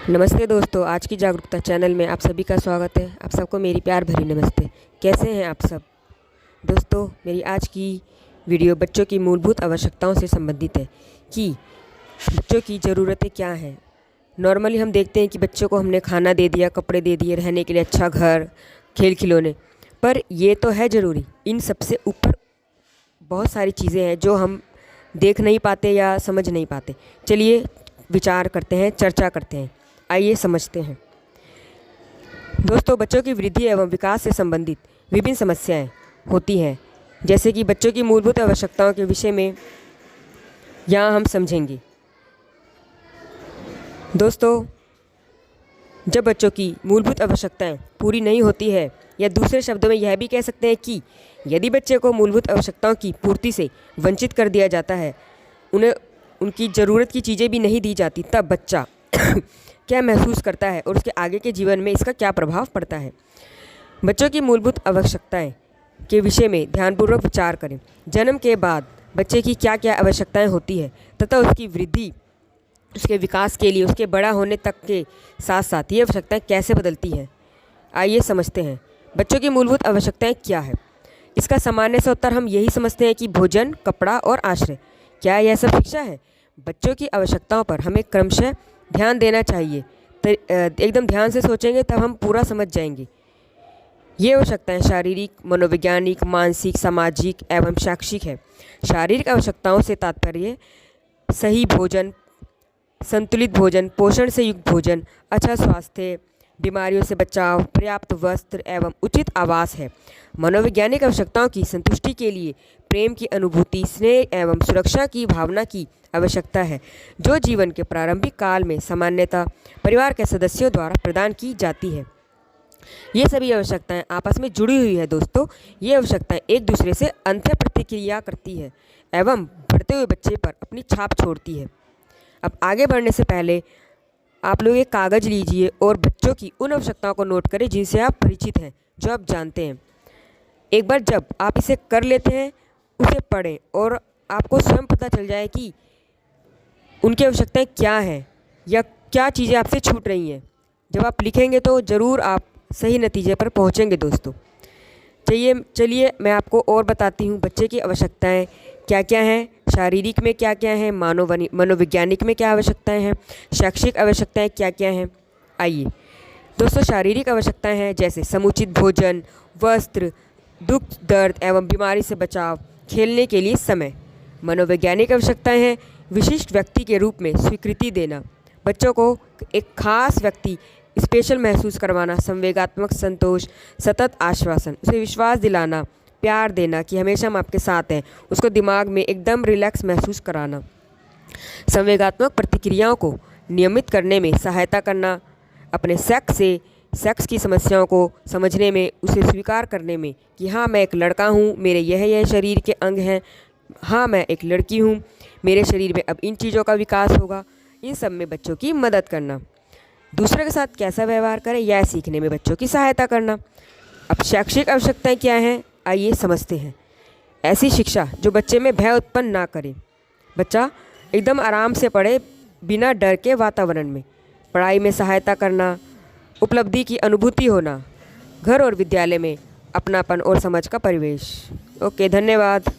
नमस्ते दोस्तों, आज की जागरूकता चैनल में आप सभी का स्वागत है। आप सबको मेरी प्यार भरी नमस्ते। कैसे हैं आप सब दोस्तों? मेरी आज की वीडियो बच्चों की मूलभूत आवश्यकताओं से संबंधित है कि बच्चों की ज़रूरतें क्या हैं। नॉर्मली हम देखते हैं कि बच्चों को हमने खाना दे दिया, कपड़े दे दिए, रहने के लिए अच्छा घर, खेल खिलौने, पर ये तो है ज़रूरी। इन सबसे ऊपर बहुत सारी चीज़ें हैं जो हम देख नहीं पाते या समझ नहीं पाते। चलिए विचार करते हैं, चर्चा करते हैं। आइए समझते हैं। दोस्तों, बच्चों की वृद्धि एवं विकास से संबंधित विभिन्न समस्याएं होती हैं, जैसे कि बच्चों की मूलभूत आवश्यकताओं के विषय में यहाँ हम समझेंगे। दोस्तों, जब बच्चों की मूलभूत आवश्यकताएं पूरी नहीं होती है, या दूसरे शब्दों में यह भी कह सकते हैं कि यदि बच्चे को मूलभूत आवश्यकताओं की पूर्ति से वंचित कर दिया जाता है, उन्हें उनकी ज़रूरत की चीज़ें भी नहीं दी जाती, तब बच्चा क्या महसूस करता है और उसके आगे के जीवन में इसका क्या प्रभाव पड़ता है। बच्चों की मूलभूत आवश्यकताएं के विषय में ध्यानपूर्वक विचार करें। जन्म के बाद बच्चे की क्या क्या आवश्यकताएं होती है तथा उसकी वृद्धि, उसके विकास के लिए उसके बड़ा होने तक के साथ साथ ये आवश्यकताएं कैसे बदलती हैं। आइए समझते हैं बच्चों की मूलभूत आवश्यकताएं क्या है। इसका सामान्य सा उत्तर हम यही समझते हैं कि भोजन, कपड़ा और आश्रय। क्या यह सब शिक्षा है? बच्चों की आवश्यकताओं पर हमें क्रमशः ध्यान देना चाहिए। तो एकदम ध्यान से सोचेंगे तब हम पूरा समझ जाएंगे। ये आवश्यकताएं शारीरिक, मनोवैज्ञानिक, मानसिक, सामाजिक एवं शैक्षिक है। शारीरिक आवश्यकताओं से तात्पर्य सही भोजन, संतुलित भोजन, पोषण से युक्त भोजन, अच्छा स्वास्थ्य, बीमारियों से बचाव, पर्याप्त वस्त्र एवं उचित आवास है। मनोवैज्ञानिक आवश्यकताओं की संतुष्टि के लिए प्रेम की अनुभूति, स्नेह एवं सुरक्षा की भावना की आवश्यकता है, जो जीवन के प्रारंभिक काल में सामान्यतः परिवार के सदस्यों द्वारा प्रदान की जाती है। ये सभी आवश्यकताएं आपस में जुड़ी हुई है दोस्तों। ये आवश्यकताएं एक दूसरे से अंतः प्रतिक्रिया करती है एवं बढ़ते हुए बच्चे पर अपनी छाप छोड़ती है। अब आगे बढ़ने से पहले आप लोग एक कागज़ लीजिए और बच्चों की उन आवश्यकताओं को नोट करें जिनसे आप परिचित हैं, जो आप जानते हैं। एक बार जब आप इसे कर लेते हैं, उसे पढ़ें और आपको स्वयं पता चल जाए कि उनकी आवश्यकताएं क्या हैं या क्या चीज़ें आपसे छूट रही हैं। जब आप लिखेंगे तो ज़रूर आप सही नतीजे पर पहुंचेंगे दोस्तों। चलिए मैं आपको और बताती हूँ बच्चे की आवश्यकताएं क्या क्या हैं, शारीरिक में क्या क्या हैं, मनोवैज्ञानिक में क्या आवश्यकताएं हैं, शैक्षिक आवश्यकताएं क्या क्या हैं। आइए दोस्तों, शारीरिक आवश्यकताएं हैं जैसे समुचित भोजन, वस्त्र, दुख दर्द एवं बीमारी से बचाव, खेलने के लिए समय। मनोवैज्ञानिक आवश्यकताएं हैं विशिष्ट व्यक्ति के रूप में स्वीकृति देना, बच्चों को एक खास व्यक्ति स्पेशल महसूस करवाना, संवेगात्मक संतोष, सतत आश्वासन, उसे विश्वास दिलाना, प्यार देना कि हमेशा हम आपके साथ हैं, उसको दिमाग में एकदम रिलैक्स महसूस कराना, संवेगात्मक प्रतिक्रियाओं को नियमित करने में सहायता करना, अपने सेक्स की समस्याओं को समझने में, उसे स्वीकार करने में कि हाँ मैं एक लड़का हूँ, मेरे यह शरीर के अंग हैं, हाँ मैं एक लड़की हूँ, मेरे शरीर में अब इन चीज़ों का विकास होगा। इन सब में बच्चों की मदद करना, दूसरे के साथ कैसा व्यवहार करें यह सीखने में बच्चों की सहायता करना। अब शैक्षिक आवश्यकताएं क्या हैं, आइए समझते हैं। ऐसी शिक्षा जो बच्चे में भय उत्पन्न ना करे, बच्चा एकदम आराम से पढ़े बिना डर के वातावरण में, पढ़ाई में सहायता करना, उपलब्धि की अनुभूति होना, घर और विद्यालय में अपनापन और समझ का परिवेश। ओके, धन्यवाद।